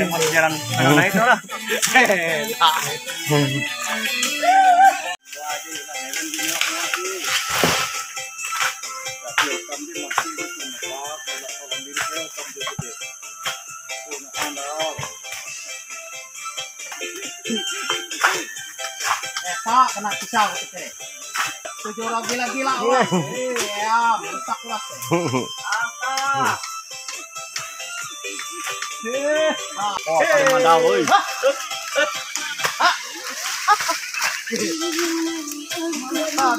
Masih jalan mana itu lah. Pak, kena pisau kita. Tujuh orang gila-gila. Iya, rusak kelas. Angkat. Oh, paling mandau euy.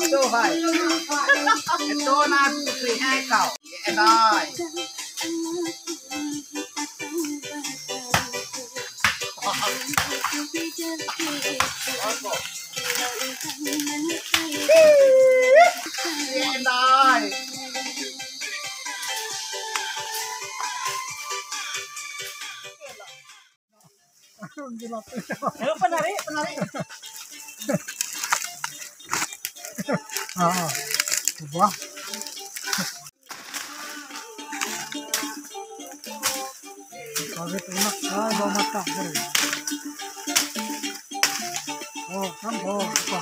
Tuh, hai. Itu nanti hai kau. Enak. Enak. Ayo penari. Wah. Kawit enak, bawa mata. Oh, kan apa?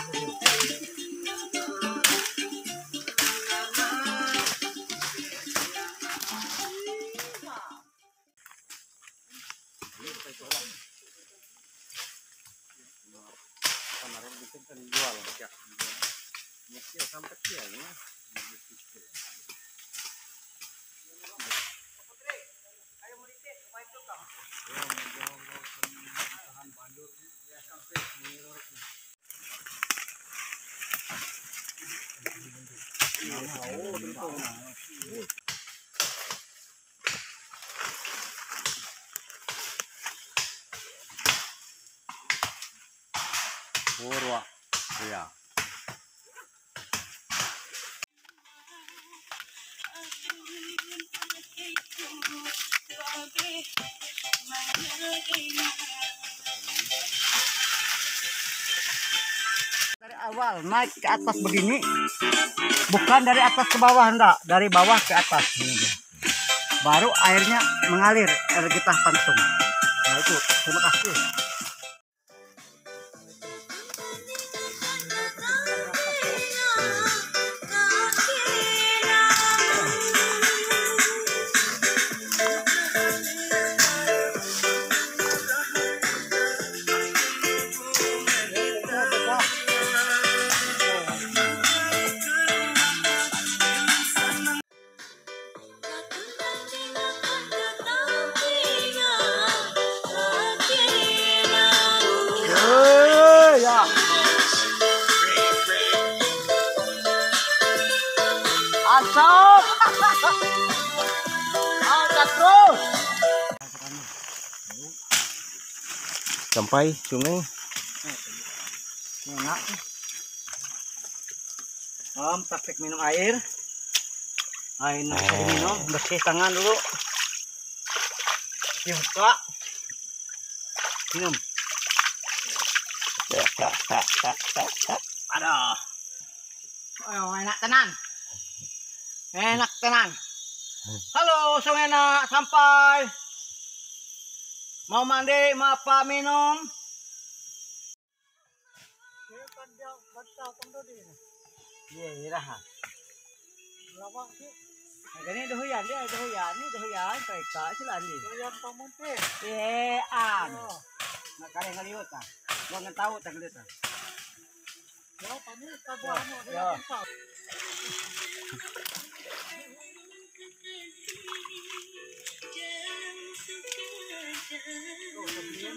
Kemarin bikin kan jual ya. Masih sampai dia ya. Purwa, iya. Dari awal naik ke atas begini, bukan dari atas ke bawah, enggak, dari bawah ke atas. Baru airnya mengalir, air kita pantung. Nah itu, terima kasih. Asap. Angkat terus. Sampai sungai. Enak. Praktek minum air. Air minum, bersih tangan dulu. Buka. Minum. Aduh. Oh, enak tenan. Enak tenan. Halo, song enak sampai. Mau mandi, mau apa minum? Iya, iya. Ini doyan dia, doyan mereka silandi. Doyan pamunte. An. Nak kalian ngelihat ah. Gua nggak tahu tak ngelihat. Ya, pani kabuan dia tahu. Oh, kemudian